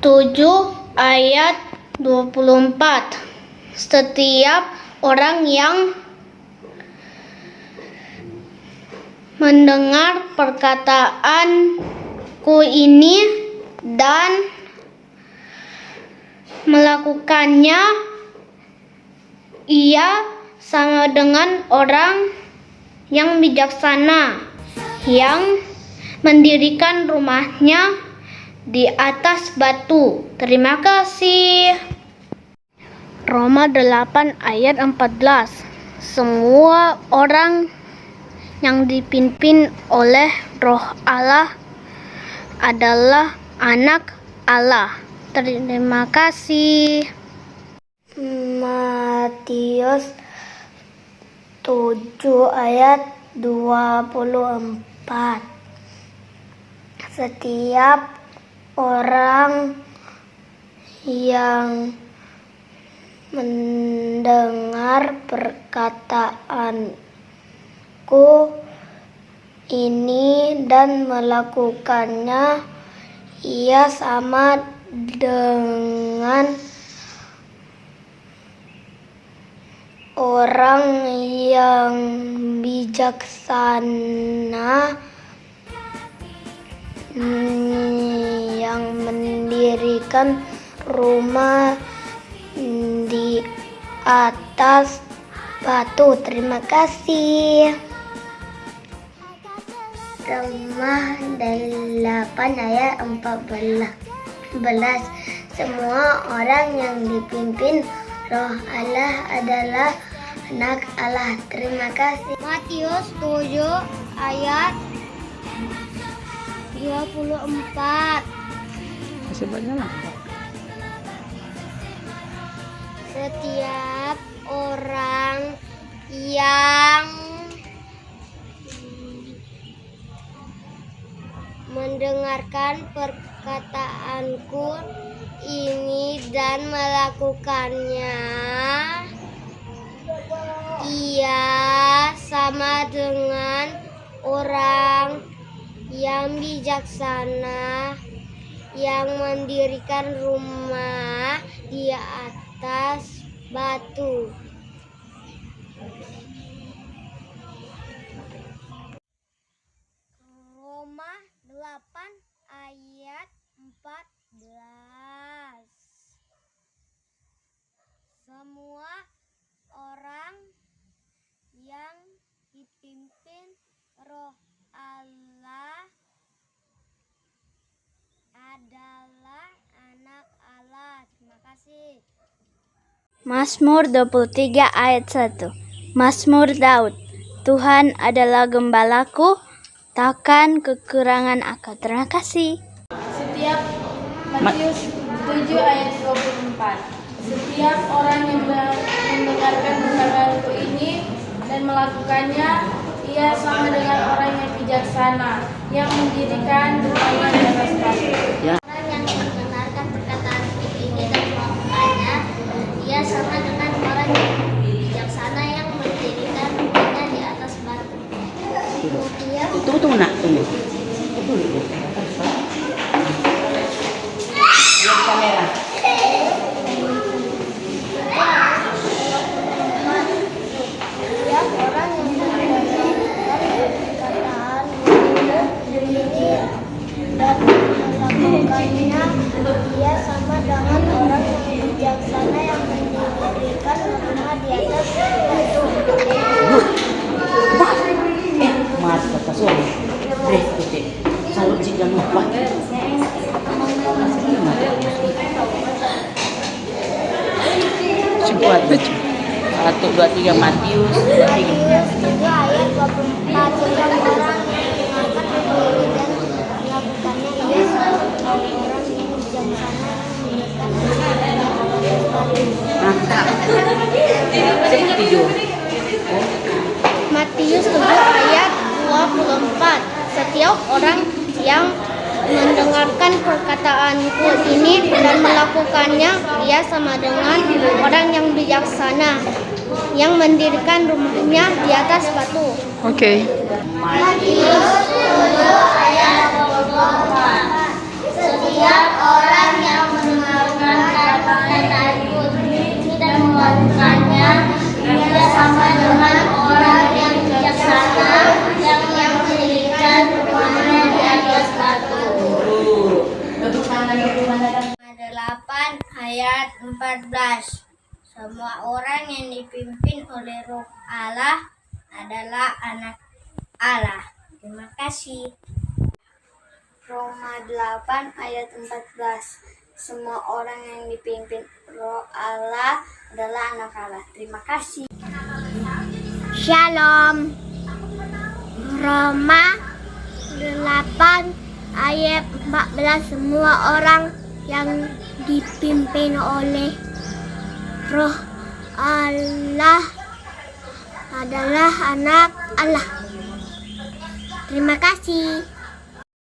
7 ayat 24. Setiap orang yang mendengar perkataanku ini dan melakukannya, ia sama dengan orang yang bijaksana yang mendirikan rumahnya di atas batu. Terima kasih. Roma 8 ayat 14. Semua orang yang dipimpin oleh Roh Allah adalah anak Allah. Terima kasih. Matius 7 ayat 24. Setiap orang yang mendengar perkataanku ini dan melakukannya, ia sama dengan orang yang bijaksana yang mendirikan rumah di atas batu. Terima kasih. Roma 8 ayat 14. Semua orang yang dipimpin Roh Allah adalah anak Allah. Terima kasih. Matius 7 ayat 24. Setiap orang yang mendengarkan perkataanku ini dan melakukannya, ia sama dengan orang yang bijaksana yang mendirikan rumah di atas batu. Roma 8 ayat 14. Semua orang yang dipimpin Roh Allah adalah anak Allah. Terima kasih. Mazmur 23 ayat 1. Mazmur Daud. Tuhan adalah gembalaku, takkan kekurangan aku. Terima kasih. Setiap Matius 7 ayat 24. Setiap orang yang mendengarkan perkataanku ini dan melakukannya, ia sama dengan orang yang bijaksana yang mendirikan rumahnya di atas batu. Orang yang mendengarkan perkataanku ini dan melakukannya, ia sama dengan orang yang bijaksana yang mendirikan rumahnya di atas batu. Tunggu nak, tunggu. Lihat kamera. Setiap orang yang mendengarkan perkataan ini dan melakukannya, ia sama dengan orang yang bijaksana yang mendirikan rumah di atas batu. Mas kata suami. Cek. Salut sih jangan lupa. Sebuah baca. 1, 2, 3 Matius 3 ayat 24. Setiap orang yang mendengarkan ini dan melakukannya, ia sama dengan orang yang bijaksana yang mendirikan rumah di atas batu. Mantap. Saya setuju. Matius 7 ayat 24. Setiap orang yang mendengarkan perkataanku ini dan melakukannya, ia sama dengan orang yang bijaksana yang mendirikan rumahnya di atas batu. Oke. Matius 7 ayat 24. Setiap orang yang 8 ayat 14. Semua orang yang dipimpin oleh Roh Allah adalah anak Allah. Terima kasih. Roma 8 ayat 14. Semua orang yang dipimpin Roh Allah adalah anak Allah. Terima kasih. Shalom. Roma 8 ayat 14. Semua orang yang dipimpin oleh Roh Allah adalah anak Allah. Terima kasih.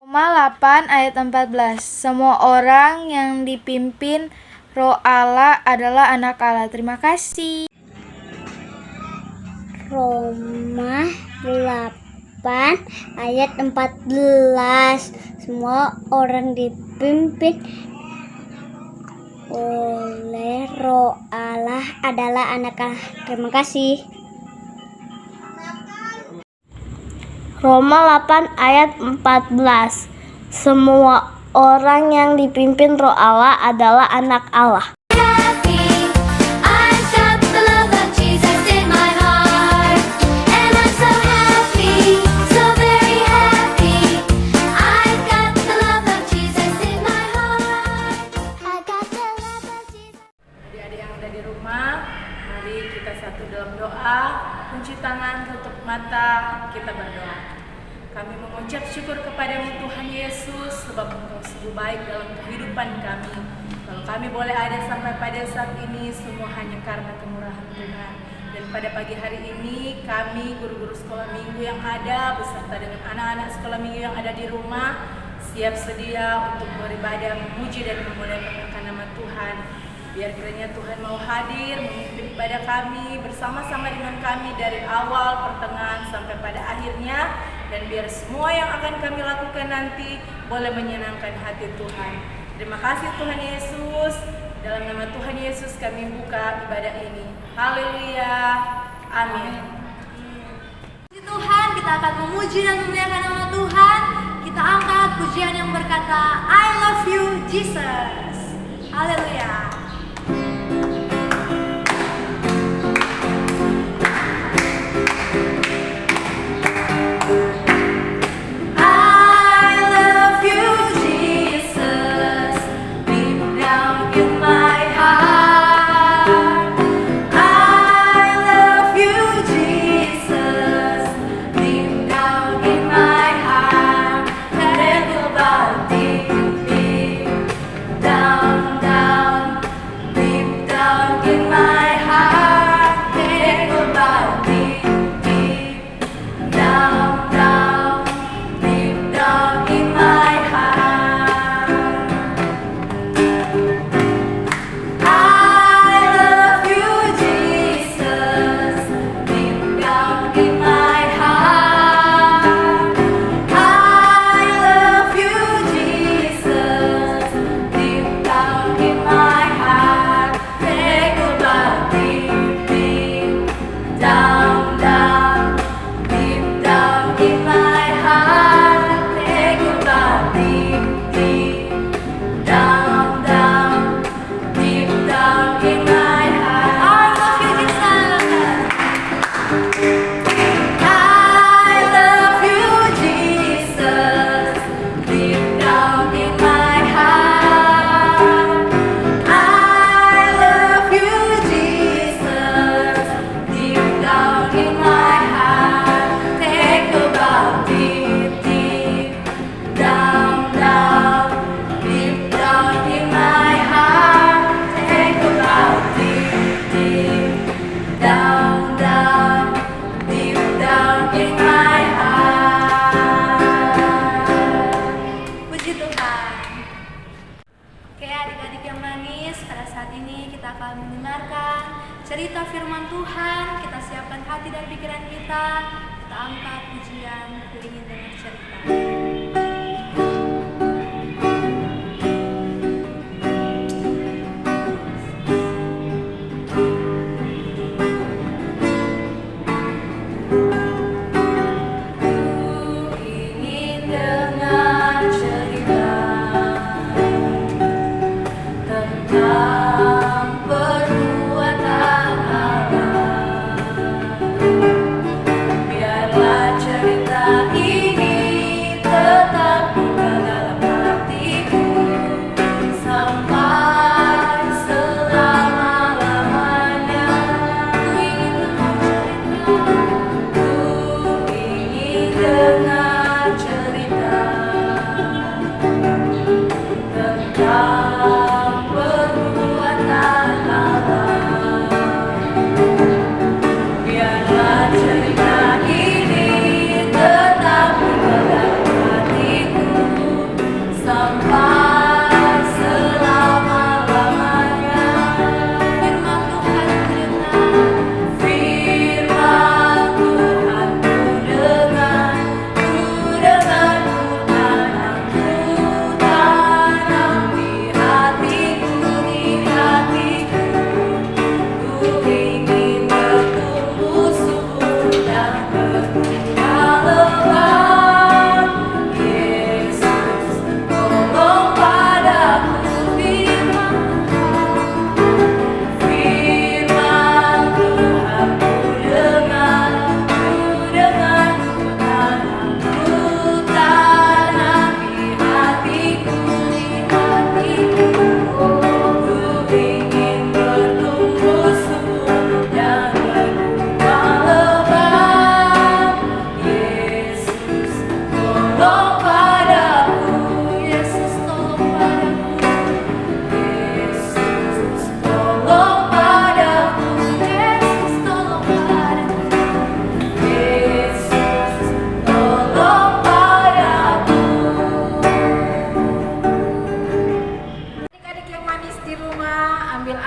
Roma 8 ayat 14. Semua orang yang dipimpin Roh Allah adalah anak Allah. Terima kasih. Roma 8 ayat 14. Semua orang dipimpin oleh Roh Allah adalah anak Allah. Terima kasih. Roma 8 ayat 14. Semua orang yang dipimpin Roh Allah adalah anak Allah. Adik-adik yang ada di rumah, mari kita satu dalam doa, kunci tangan, tutup mata, kita berdoa. Kami mengucap syukur kepadamu Tuhan Yesus, sebab Engkau sungguh baik dalam kehidupan kami. Kalau kami boleh ada sampai pada saat ini, semua hanya karena kemurahan Tuhan. Dan pada pagi hari ini, kami guru-guru sekolah minggu yang ada, beserta dengan anak-anak sekolah minggu yang ada di rumah, siap sedia untuk beribadah, memuji dan memuliakan nama Tuhan. Biar kiranya Tuhan mau hadir, memimpin ibadah kami bersama-sama dengan kami dari awal, pertengahan, sampai pada akhirnya. Dan biar semua yang akan kami lakukan nanti boleh menyenangkan hati Tuhan. Terima kasih Tuhan Yesus. Dalam nama Tuhan Yesus kami buka ibadah ini. Haleluya. Amin. Puji Tuhan, kita akan memuji dan memuliakan nama Tuhan. Kita angkat pujian yang berkata, I love you Jesus. Haleluya. cerita firman Tuhan, kita siapkan hati dan pikiran kita angkat pujian, diiringi dengan cerita. Ingin dengar cerita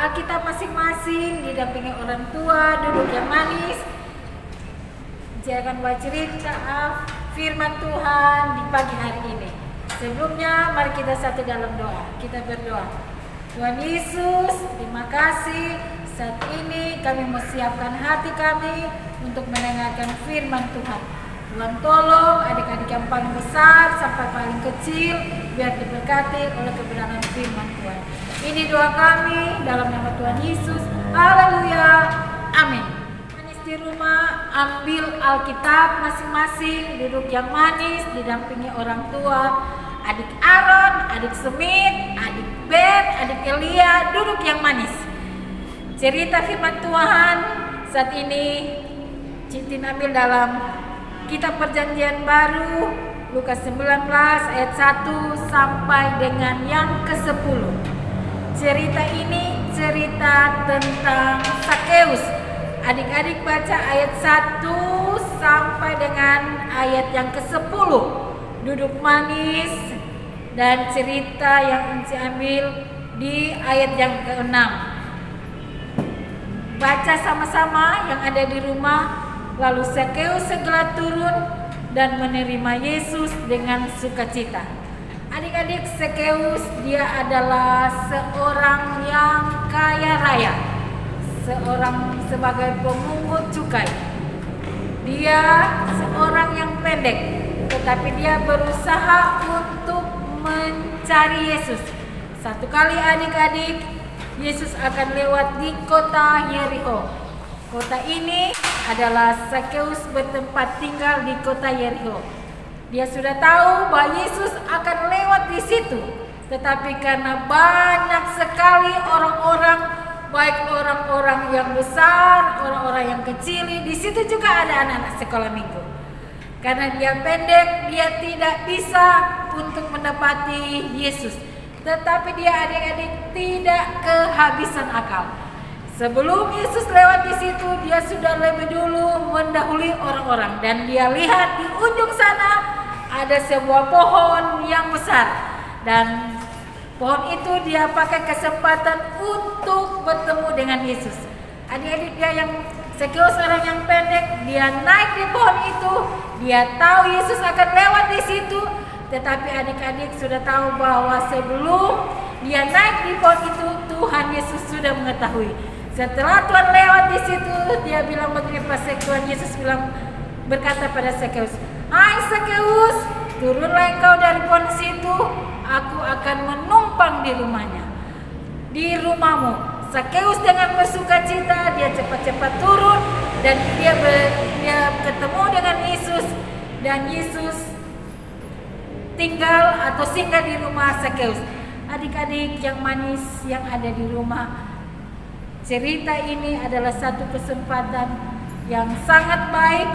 Alkitab masing-masing, didampingi orang tua, duduk yang manis. Jangan baca cerita firman Tuhan di pagi hari ini. Sebelumnya mari kita satu dalam doa. Kita berdoa. Tuhan Yesus, terima kasih. Saat ini kami mau siapkan hati kami untuk mendengarkan firman Tuhan. Tuhan tolong adik-adik yang paling besar sampai paling kecil biar diberkati oleh kebenaran firman Tuhan. Ini doa kami dalam nama Tuhan Yesus. Haleluya. Amin. Manis di rumah, ambil Alkitab masing-masing, duduk yang manis, didampingi orang tua. Adik Aaron, adik Semit, adik Ben, adik Elia, duduk yang manis. Cerita firman Tuhan saat ini Citin ambil dalam Kitab Perjanjian Baru, Lukas 19 ayat 1 sampai dengan yang ke-10. Cerita ini cerita tentang Sakeus. Adik-adik baca ayat 1 sampai dengan ayat yang ke-10. Duduk manis, dan cerita yang Inci ambil di ayat yang ke-6. Baca sama-sama yang ada di rumah. Lalu Sakeus segera turun dan menerima Yesus dengan sukacita. Adik-adik, Sakeus dia adalah seorang yang kaya raya, seorang sebagai pemungut cukai. Dia seorang yang pendek, tetapi dia berusaha untuk mencari Yesus. Satu kali adik-adik, Yesus akan lewat di kota Yerikho. Kota ini adalah Sakeus bertempat tinggal di kota Yerikho. Dia sudah tahu bahwa Yesus akan lewat di situ, tetapi karena banyak sekali orang-orang, baik orang-orang yang besar, orang-orang yang kecil, di situ juga ada anak-anak sekolah minggu. Karena dia pendek, dia tidak bisa untuk mendapati Yesus. Tetapi dia adik-adik tidak kehabisan akal. Sebelum Yesus lewat di situ, dia sudah lebih dulu mendahului orang-orang, dan dia lihat di ujung sana ada sebuah pohon yang besar, dan pohon itu dia pakai kesempatan untuk bertemu dengan Yesus. Adik-adik, dia yang Sakeus orang yang pendek, dia naik di pohon itu, dia tahu Yesus akan lewat di situ, tetapi adik-adik sudah tahu bahwa sebelum dia naik di pohon itu, Tuhan Yesus sudah mengetahui. Setelah Tuhan lewat di situ, dia bilang begini, pas Tuhan Yesus bilang, berkata pada Sakeus, "Hai Sakeus, turunlah engkau dari pohon situ, aku akan menumpang di rumahnya, di rumahmu." Sakeus dengan bersukacita, dia cepat-cepat turun, dan dia ketemu dengan Yesus, dan Yesus tinggal atau singgah di rumah Sakeus. Adik-adik yang manis yang ada di rumah, cerita ini adalah satu kesempatan yang sangat baik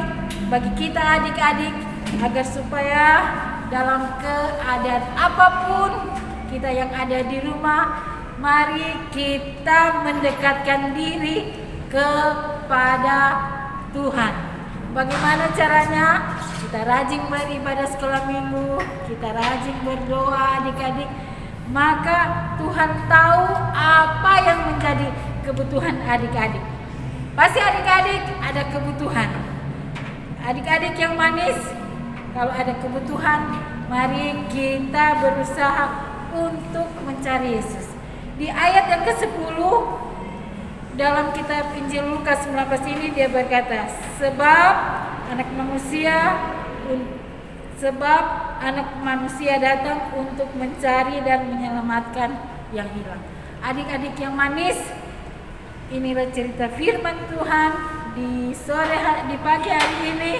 bagi kita adik-adik, agar supaya dalam keadaan apapun kita yang ada di rumah, mari kita mendekatkan diri kepada Tuhan. Bagaimana caranya? Kita rajin beribadah sekolah minggu, kita rajin berdoa adik-adik, maka Tuhan tahu apa yang menjadi kebutuhan adik-adik. Pasti adik-adik ada kebutuhan. Adik-adik yang manis, kalau ada kebutuhan, mari kita berusaha untuk mencari Yesus. Di ayat yang ke-10 dalam kitab Injil Lukas 19 ini dia berkata, sebab anak manusia datang untuk mencari dan menyelamatkan yang hilang. Adik-adik yang manis, inilah cerita firman Tuhan di pagi hari ini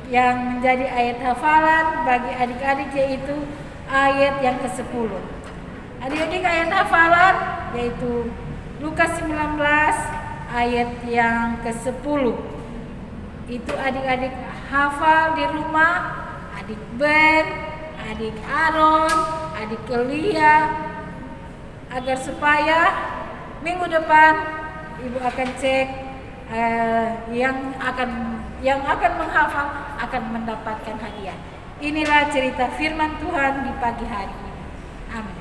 yang menjadi ayat hafalan bagi adik-adik, yaitu ayat yang ke-10. Adik-adik, ayat hafalan yaitu Lukas 19 ayat yang ke-10. Itu adik-adik hafal di rumah, adik Ben, adik Aaron, adik Elia, agar supaya minggu depan ibu akan cek yang akan menghafal akan mendapatkan hadiah. Inilah cerita firman Tuhan di pagi hari ini. Amin.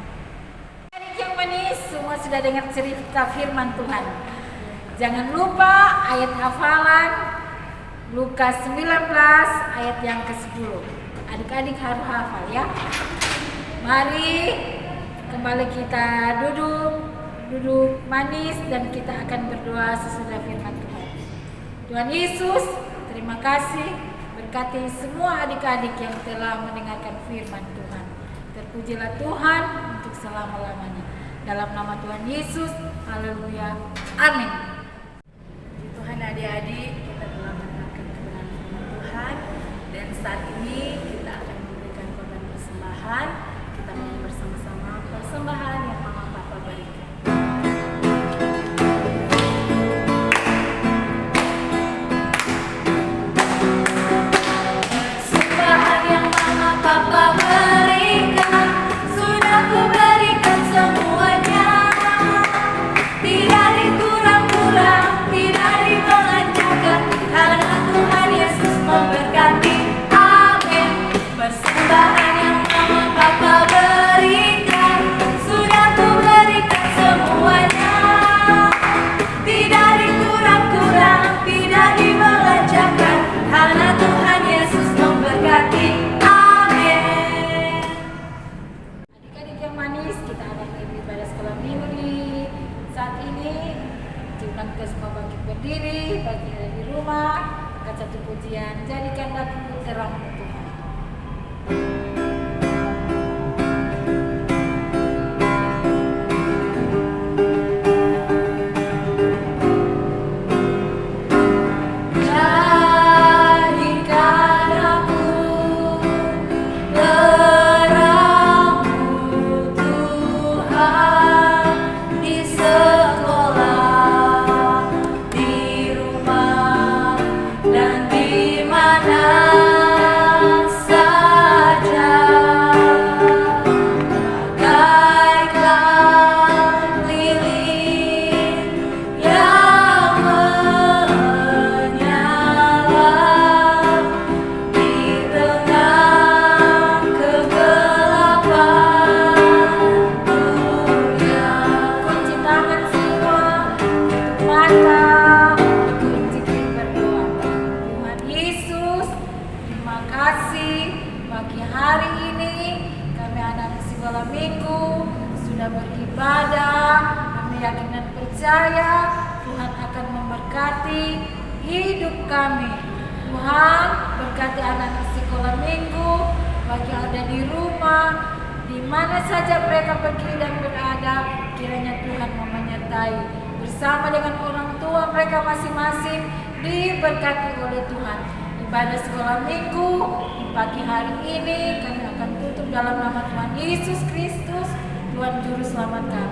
Adik yang manis, semua sudah dengar cerita firman Tuhan. Jangan lupa ayat hafalan Lukas 19 ayat yang ke-10. Adik-adik harus hafal ya. Mari kembali kita duduk manis dan kita akan berdoa sesudah firman Tuhan. Tuhan Yesus, terima kasih berkati semua adik-adik yang telah mendengarkan firman Tuhan. Terpujilah Tuhan untuk selama-lamanya. Dalam nama Tuhan Yesus, haleluya, amin. Tuhan, adik-adik, kita telah mendengarkan kebenaran firman Tuhan, dan saat ini kita akan memberikan korban persembahan. Kita menyanyi bersama-sama persembahan yang Mama Papa berikan. Persembahan yang Mama Papa berikan, sudah ku berikan semuanya. Tidak dikurang-kurang, tidak dibelanjakan, karena Tuhan Yesus memberkati. Amin. Persembahan yang Mama Papa berikan, sudah ku berikan semuanya. Tidak dikurang-kurang, tidak dibelanjakan, karena Tuhan Yesus memberkati. Amin. Adik-adik yang manis, kita akan beribadah sekolah minggu di saat ini. Diundang ke semua bangkit berdiri, bagi yang ada di rumah, angkat satu pujian, jadikan aku terang Tuhan. Jadikan aku terang-Mu Tuhan, di sekolah, di rumah, dan di mana saja. Bagaikan lilin yang menyala di tengah kegelapan dunia. Kunci tangan semua, tutup mata, kunci berdoa. Tuhan Yesus, terima kasih pagi hari ini kami anak sekolah minggu sudah beribadah. Kami yakin dan percaya Tuhan akan memberkati hidup kami. Tuhan berkati anak sekolah minggu, bagi yang ada di rumah, di mana saja mereka pergi dan berada, kiranya Tuhan menyertai bersama dengan orang tua mereka masing-masing, diberkati oleh Tuhan. Ibadah sekolah minggu di pagi hari ini kami akan tutup dalam nama Tuhan Yesus Kristus, Tuhan Juru Selamat kami.